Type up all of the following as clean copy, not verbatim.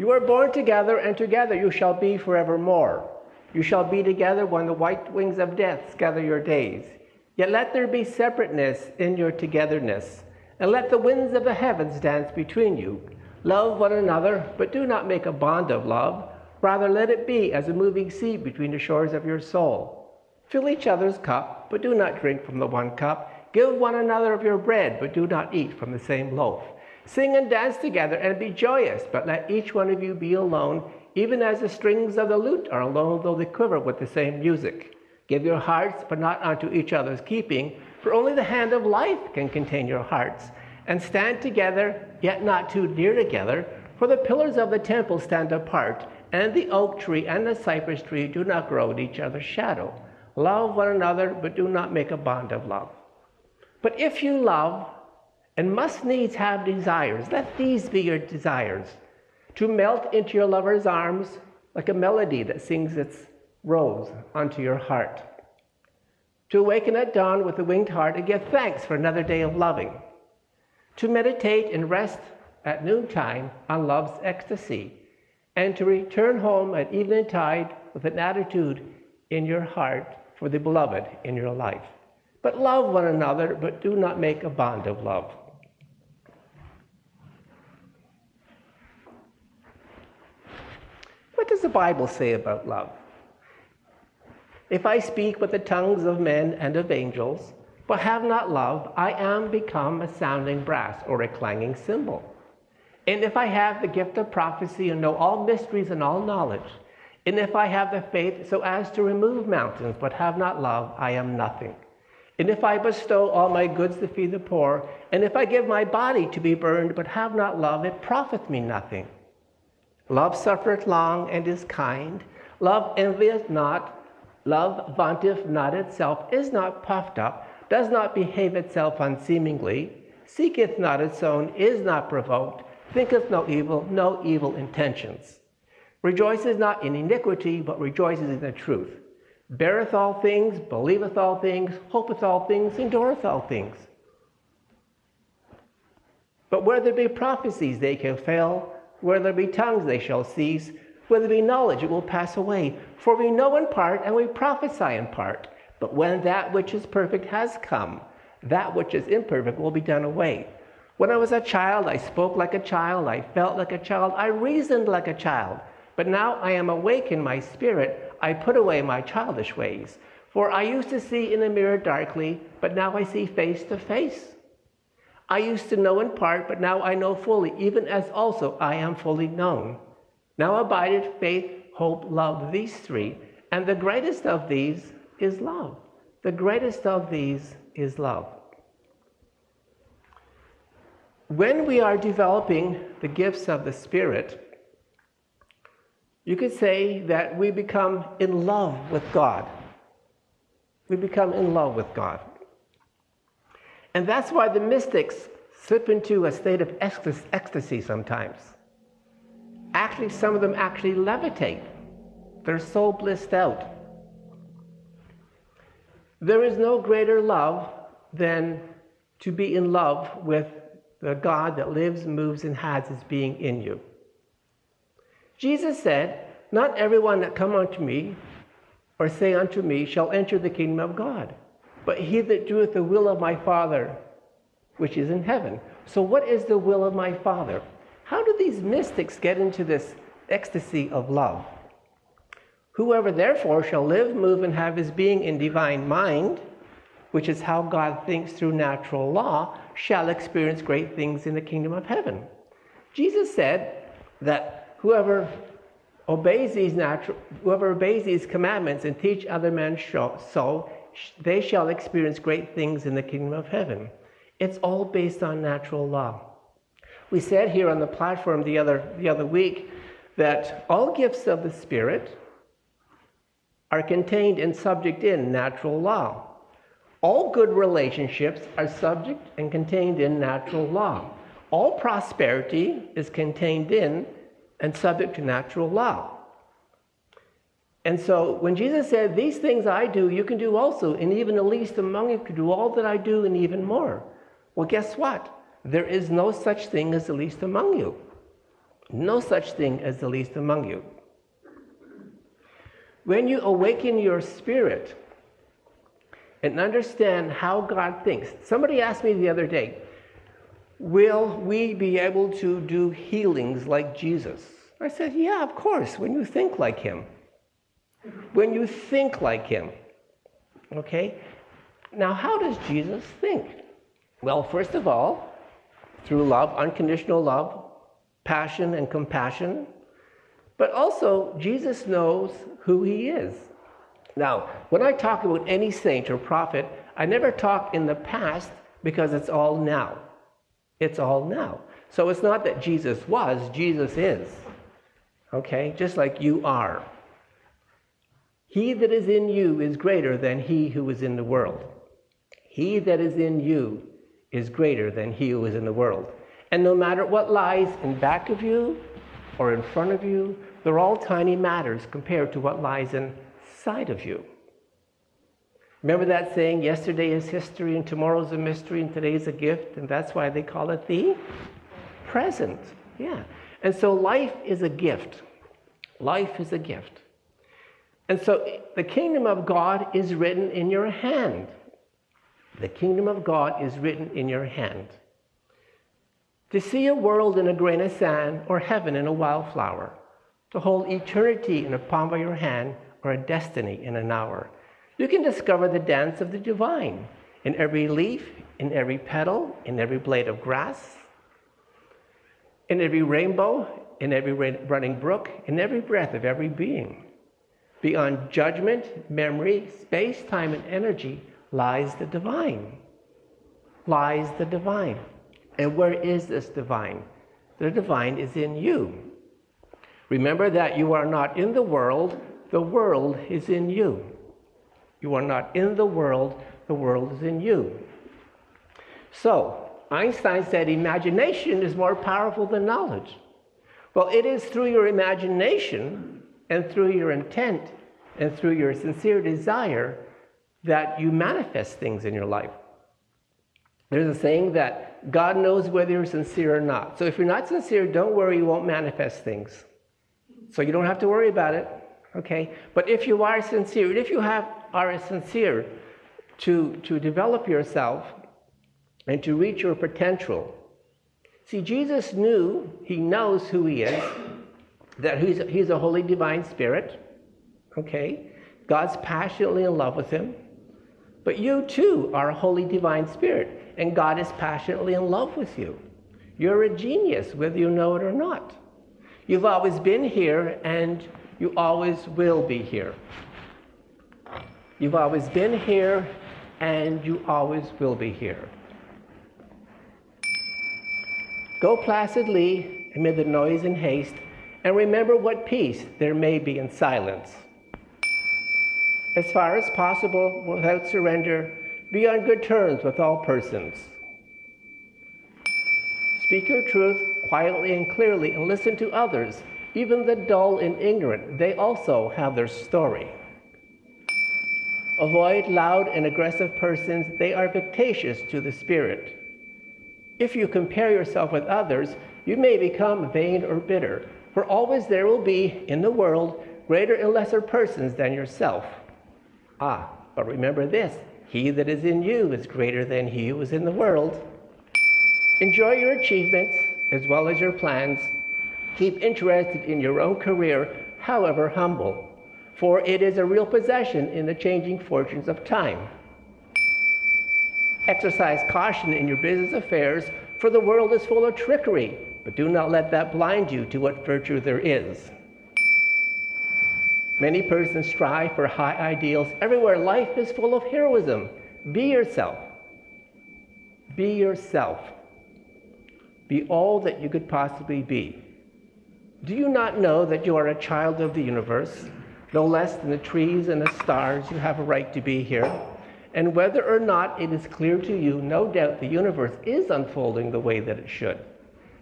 You are born together, and together you shall be forevermore. You shall be together when the white wings of death scatter your days. Yet let there be separateness in your togetherness, and let the winds of the heavens dance between you. Love one another, but do not make a bond of love. Rather, let it be as a moving sea between the shores of your soul. Fill each other's cup, but do not drink from the one cup. Give one another of your bread, but do not eat from the same loaf. Sing and dance together and be joyous, but let each one of you be alone, even as the strings of the lute are alone, though they quiver with the same music. Give your hearts, but not unto each other's keeping, for only the hand of life can contain your hearts. And stand together, yet not too near together, for the pillars of the temple stand apart, and the oak tree and the cypress tree do not grow in each other's shadow. Love one another, but do not make a bond of love. But if you love, and must needs have desires, let these be your desires: to melt into your lover's arms like a melody that sings its rose unto your heart, to awaken at dawn with a winged heart and give thanks for another day of loving, to meditate and rest at noontime on love's ecstasy, and to return home at eventide with an attitude in your heart for the beloved in your life. But love one another, but do not make a bond of love. What does the Bible say about love? If I speak with the tongues of men and of angels, but have not love, I am become a sounding brass or a clanging cymbal. And if I have the gift of prophecy and know all mysteries and all knowledge, and if I have the faith so as to remove mountains, but have not love, I am nothing. And if I bestow all my goods to feed the poor, and if I give my body to be burned, but have not love, it profiteth me nothing. Love suffereth long and is kind. Love envieth not. Love vaunteth not itself, is not puffed up, does not behave itself unseemingly, seeketh not its own, is not provoked, thinketh no evil intentions. Rejoiceth not in iniquity, but rejoiceth in the truth. Beareth all things, believeth all things, hopeth all things, endureth all things. But where there be prophecies, they can fail. Where there be tongues, they shall cease. Where there be knowledge, it will pass away. For we know in part, and we prophesy in part. But when that which is perfect has come, that which is imperfect will be done away. When I was a child, I spoke like a child, I felt like a child, I reasoned like a child. But now I am awake in my spirit, I put away my childish ways. For I used to see in a mirror darkly, but now I see face to face. I used to know in part, but now I know fully, even as also I am fully known. Now abideth faith, hope, love, these three, and the greatest of these is love. The greatest of these is love. When we are developing the gifts of the Spirit, you could say that we become in love with God. We become in love with God. And that's why the mystics slip into a state of ecstasy sometimes. Actually, some of them actually levitate. They're so blissed out. There is no greater love than to be in love with the God that lives, moves, and has his being in you. Jesus said, "Not everyone that come unto me, or say unto me, shall enter the kingdom of God, but he that doeth the will of my Father, which is in heaven." So what is the will of my Father? How do these mystics get into this ecstasy of love? "Whoever therefore shall live, move, and have his being in divine mind," which is how God thinks through natural law, "shall experience great things in the kingdom of heaven." Jesus said that whoever obeys these commandments and teach other men so, they shall experience great things in the kingdom of heaven. It's all based on natural law. We said here on the platform the other week that all gifts of the Spirit are contained and subject in natural law. All good relationships are subject and contained in natural law. All prosperity is contained in and subject to natural law. And so when Jesus said, "These things I do, you can do also, and even the least among you can do all that I do and even more." Well, guess what? There is no such thing as the least among you. No such thing as the least among you. When you awaken your spirit and understand how God thinks. Somebody asked me the other day, will we be able to do healings like Jesus? I said, yeah, of course, when you think like him. When you think like him. Okay? Now, how does Jesus think? Well, first of all, through love, unconditional love, passion and compassion. But also, Jesus knows who he is. Now, when I talk about any saint or prophet, I never talk in the past because it's all now. It's all now. So it's not that Jesus was, Jesus is. Okay? Just like you are. He that is in you is greater than he who is in the world. He that is in you is greater than he who is in the world. And no matter what lies in back of you or in front of you, they're all tiny matters compared to what lies inside of you. Remember that saying, yesterday is history and tomorrow's a mystery and today's a gift, and that's why they call it the present. Yeah. And so life is a gift. Life is a gift. And so the kingdom of God is written in your hand. The kingdom of God is written in your hand. To see a world in a grain of sand or heaven in a wildflower, to hold eternity in the palm of your hand or a destiny in an hour. You can discover the dance of the divine in every leaf, in every petal, in every blade of grass, in every rainbow, in every running brook, in every breath of every being. Beyond judgment, memory, space, time, and energy lies the divine. Lies the divine. And where is this divine? The divine is in you. Remember that you are not in the world is in you. You are not in the world is in you. So, Einstein said imagination is more powerful than knowledge. Well, it is through your imagination and through your intent and through your sincere desire that you manifest things in your life. There's a saying that God knows whether you're sincere or not. So if you're not sincere, don't worry, you won't manifest things. So you don't have to worry about it, okay? But if you are sincere, if you are sincere to develop yourself and to reach your potential. See, Jesus knew, he knows who he is, that he's a holy divine spirit, okay? God's passionately in love with him. But you too are a holy divine spirit, and God is passionately in love with you. You're a genius, whether you know it or not. You've always been here, and you always will be here. You've always been here, and you always will be here. Go placidly amid the noise and haste, and remember what peace there may be in silence. As far as possible, without surrender, be on good terms with all persons. Speak your truth quietly and clearly, and listen to others, even the dull and ignorant. They also have their story. Avoid loud and aggressive persons. They are vexatious to the spirit. If you compare yourself with others, you may become vain or bitter, for always there will be in the world greater and lesser persons than yourself. But remember this, he that is in you is greater than he who is in the world. Enjoy your achievements as well as your plans. Keep interested in your own career, however humble, for it is a real possession in the changing fortunes of time. Exercise caution in your business affairs, for the world is full of trickery, but do not let that blind you to what virtue there is. Many persons strive for high ideals. Everywhere life is full of heroism. Be yourself. Be yourself. Be all that you could possibly be. Do you not know that you are a child of the universe? No less than the trees and the stars, you have a right to be here. And whether or not it is clear to you, no doubt the universe is unfolding the way that it should.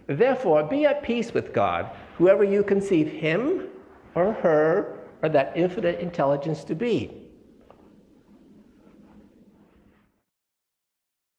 Therefore, be at peace with God, whoever you conceive him or her or that infinite intelligence to be.